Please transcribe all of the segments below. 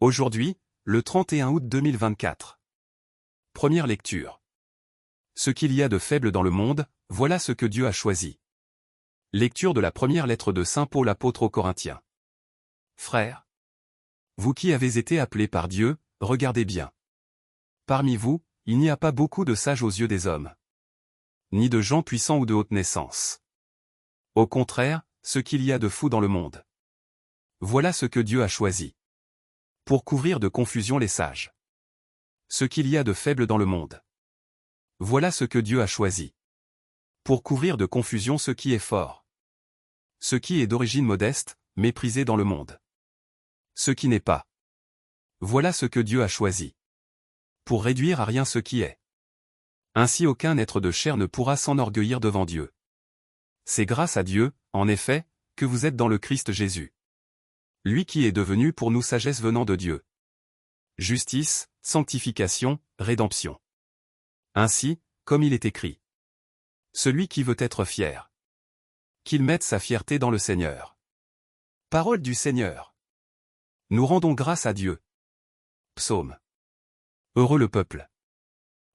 Aujourd'hui, le 31 août 2024. Première lecture. Ce qu'il y a de faible dans le monde, voilà ce que Dieu a choisi. Lecture de la première lettre de Saint Paul apôtre aux Corinthiens. Frères, vous qui avez été appelés par Dieu, regardez bien. Parmi vous, il n'y a pas beaucoup de sages aux yeux des hommes, ni de gens puissants ou de haute naissance. Au contraire, ce qu'il y a de fou dans le monde. Voilà ce que Dieu a choisi. Pour couvrir de confusion les sages. Ce qu'il y a de faible dans le monde. Voilà ce que Dieu a choisi. Pour couvrir de confusion ce qui est fort. Ce qui est d'origine modeste, méprisé dans le monde. Ce qui n'est pas. Voilà ce que Dieu a choisi. Pour réduire à rien ce qui est. Ainsi aucun être de chair ne pourra s'enorgueillir devant Dieu. C'est grâce à Dieu, en effet, que vous êtes dans le Christ Jésus. Lui qui est devenu pour nous sagesse venant de Dieu. Justice, sanctification, rédemption. Ainsi, comme il est écrit. Celui qui veut être fier. Qu'il mette sa fierté dans le Seigneur. Parole du Seigneur. Nous rendons grâce à Dieu. Psaume. Heureux le peuple.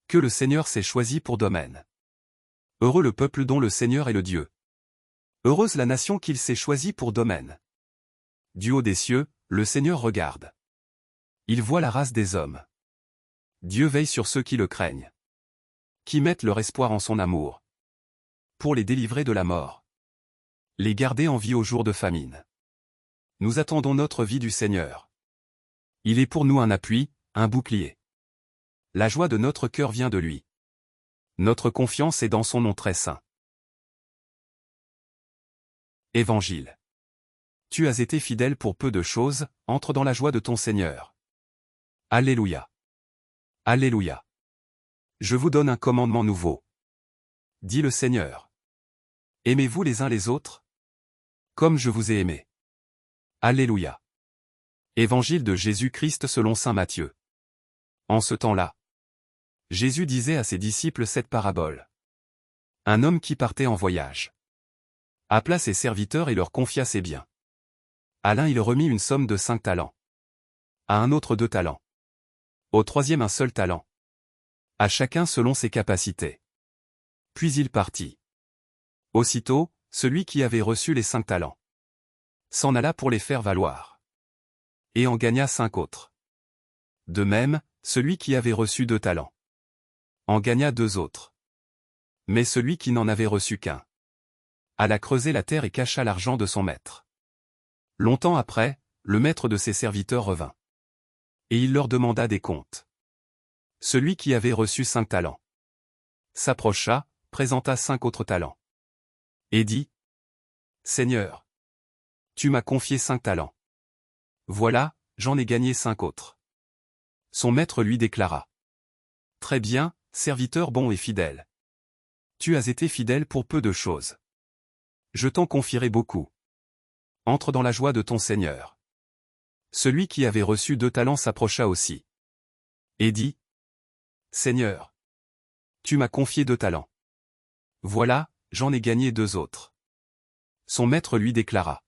Que le Seigneur s'est choisi pour domaine. Heureux le peuple dont le Seigneur est le Dieu. Heureuse la nation qu'il s'est choisie pour domaine. Du haut des cieux, le Seigneur regarde. Il voit la race des hommes. Dieu veille sur ceux qui le craignent. Qui mettent leur espoir en son amour. Pour les délivrer de la mort. Les garder en vie au jour de famine. Nous attendons notre vie du Seigneur. Il est pour nous un appui, un bouclier. La joie de notre cœur vient de lui. Notre confiance est dans son nom très saint. Évangile. Tu as été fidèle pour peu de choses, entre dans la joie de ton Seigneur. Alléluia. Alléluia. Je vous donne un commandement nouveau. Dit le Seigneur. Aimez-vous les uns les autres, comme je vous ai aimé. Alléluia. Évangile de Jésus-Christ selon saint Matthieu. En ce temps-là, Jésus disait à ses disciples cette parabole. Un homme qui partait en voyage appela ses serviteurs et leur confia ses biens. À l'un il remit une somme de 5 talents. À un autre 2 talents. Au troisième un seul talent. À chacun selon ses capacités. Puis il partit. Aussitôt, celui qui avait reçu les 5 talents s'en alla pour les faire valoir. Et en gagna 5 autres. De même, celui qui avait reçu 2 talents en gagna 2 autres. Mais celui qui n'en avait reçu qu'un alla creuser la terre et cacha l'argent de son maître. Longtemps après, le maître de ses serviteurs revint. Et il leur demanda des comptes. Celui qui avait reçu 5 talents s'approcha, présenta 5 autres talents. Et dit, Seigneur, tu m'as confié 5 talents. Voilà, j'en ai gagné 5 autres. Son maître lui déclara. Très bien, serviteur bon et fidèle. Tu as été fidèle pour peu de choses. Je t'en confierai beaucoup. Entre dans la joie de ton Seigneur. Celui qui avait reçu 2 talents s'approcha aussi. Et dit, Seigneur, tu m'as confié 2 talents. Voilà, j'en ai gagné 2 autres. Son maître lui déclara.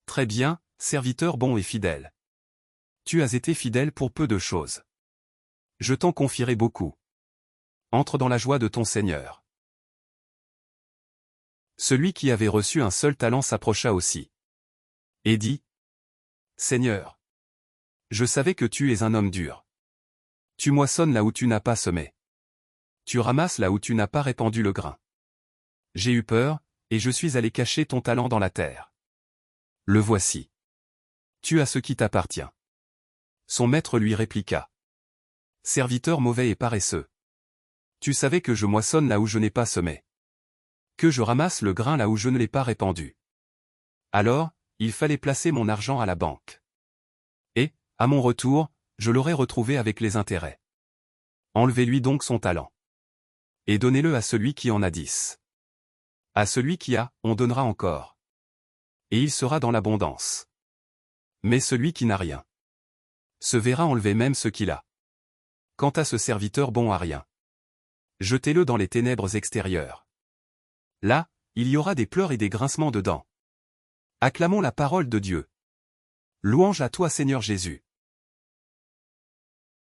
Très bien, serviteur bon et fidèle. Tu as été fidèle pour peu de choses. Je t'en confierai beaucoup. Entre dans la joie de ton Seigneur. Celui qui avait reçu un seul talent s'approcha aussi. Et dit, Seigneur, je savais que tu es un homme dur. Tu moissonnes là où tu n'as pas semé. Tu ramasses là où tu n'as pas répandu le grain. J'ai eu peur, et je suis allé cacher ton talent dans la terre. Le voici. Tu as ce qui t'appartient. Son maître lui répliqua. Serviteur mauvais et paresseux. Tu savais que je moissonne là où je n'ai pas semé. Que je ramasse le grain là où je ne l'ai pas répandu. Alors, il fallait placer mon argent à la banque. Et, à mon retour, je l'aurais retrouvé avec les intérêts. Enlevez-lui donc son talent. Et donnez-le à celui qui en a 10. À celui qui a, on donnera encore. Et il sera dans l'abondance. Mais celui qui n'a rien se verra enlever même ce qu'il a. Quant à ce serviteur bon à rien, jetez-le dans les ténèbres extérieures. Là, il y aura des pleurs et des grincements de dents. Acclamons la parole de Dieu. Louange à toi Seigneur Jésus.